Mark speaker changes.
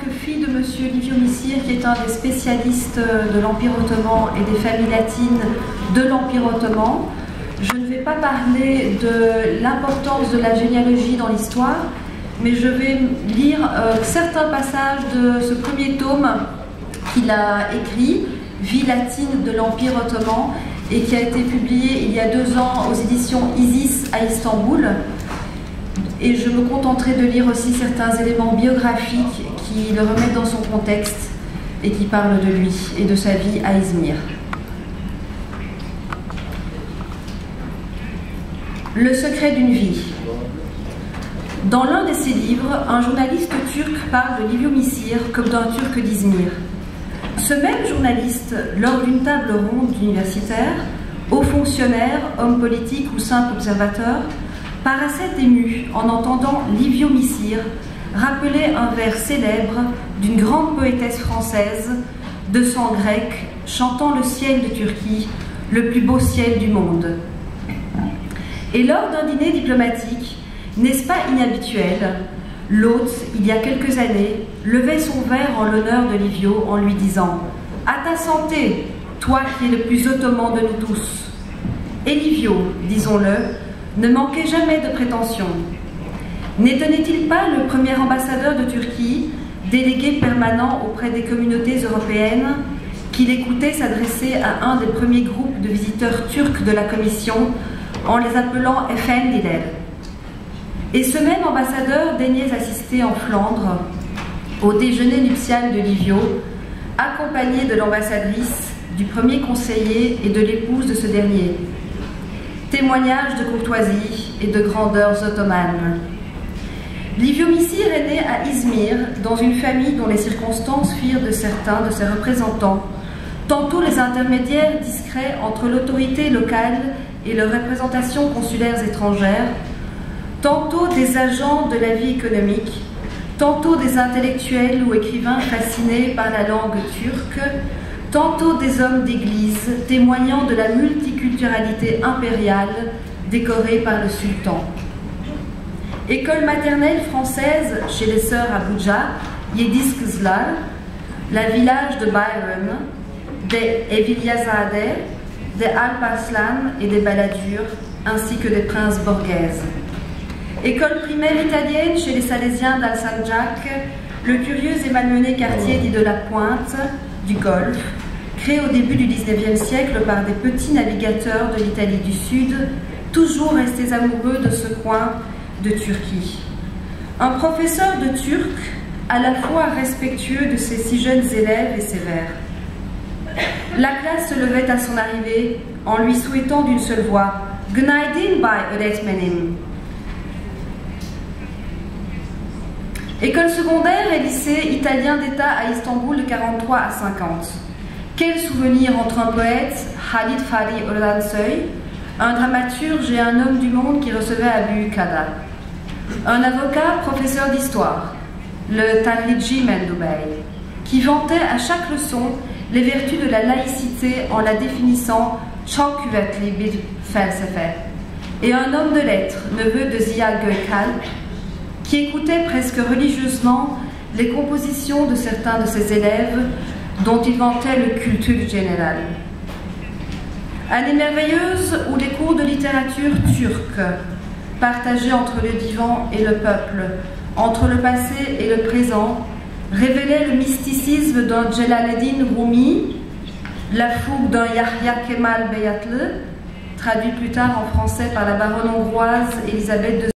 Speaker 1: que fille de Monsieur Livio Missire, qui est un des spécialistes de l'Empire ottoman et des familles latines de l'Empire ottoman, je ne vais pas parler de l'importance de la généalogie dans l'histoire, mais je vais lire certains passages de ce premier tome qu'il a écrit, Vie latine de l'Empire ottoman, et qui a été publié il y a 2 ans aux éditions Isis à Istanbul. Et je me contenterai de lire aussi certains éléments biographiques qui le remettent dans son contexte et qui parlent de lui et de sa vie à Izmir. Le secret d'une vie. Dans l'un de ses livres, un journaliste turc parle de Livio Missire comme d'un Turc d'Izmir. Ce même journaliste, lors d'une table ronde universitaire, haut fonctionnaire, homme politique ou simple observateur, paraissait ému en entendant Livio Missire rappeler un vers célèbre d'une grande poétesse française de sang grec chantant le ciel de Turquie, le plus beau ciel du monde. Et lors d'un dîner diplomatique, n'est-ce pas inhabituel, l'hôte, il y a quelques années, levait son verre en l'honneur de Livio en lui disant « À ta santé, toi qui es le plus ottoman de nous tous ». Et Livio, disons-le, ne manquait jamais de prétention. N'étonnait-il pas le premier ambassadeur de Turquie, délégué permanent auprès des communautés européennes, qu'il écoutait s'adresser à un des premiers groupes de visiteurs turcs de la commission en les appelant « Efendiler ». Et ce même ambassadeur daignait assister en Flandre au déjeuner nuptial de Livio, accompagné de l'ambassadrice, du premier conseiller et de l'épouse de ce dernier. Témoignage de courtoisie et de grandeurs ottomanes. Livio Missire est né à Izmir, dans une famille dont les circonstances firent de certains de ses représentants tantôt les intermédiaires discrets entre l'autorité locale et leurs représentations consulaires étrangères, tantôt des agents de la vie économique, tantôt des intellectuels ou écrivains fascinés par la langue turque, tantôt des hommes d'église témoignant de la multiculturalité impériale décorée par le sultan. École maternelle française chez les sœurs Abuja, Yediz Kızlar, la village de Byron, des Evliazadeh, des Alparslan et des Balladur, ainsi que des princes borghèses. École primaire italienne chez les Salésiens d'Al-Sanjak, le curieux et malmené quartier dit de la Pointe, du Golfe, créé au début du XIXe siècle par des petits navigateurs de l'Italie du Sud, toujours restés amoureux de ce coin de Turquie. Un professeur de turc, à la fois respectueux de ses si jeunes élèves et sévère. La classe se levait à son arrivée en lui souhaitant d'une seule voix « Günaydin Bay öğretmenim ». École secondaire et lycée italien d'État à Istanbul de 43 à 50. Quel souvenir entre un poète, Halit Fahri Orlansoy, un dramaturge et un homme du monde qui recevait à Büyükada. Un avocat, professeur d'histoire, le Tahridji Mendoubey, qui vantait à chaque leçon les vertus de la laïcité en la définissant Çok kuvvetli bir felsefe. Et un homme de lettres, neveu de Ziya Gökalp, qui écoutait presque religieusement les compositions de certains de ses élèves dont il vantait le culture général. Année merveilleuse où les cours de littérature turque, partagés entre le divan et le peuple, entre le passé et le présent, révélaient le mysticisme d'un Celaleddin Rumi, la fougue d'un Yahya Kemal Beyatlı, traduit plus tard en français par la baronne hongroise Elisabeth de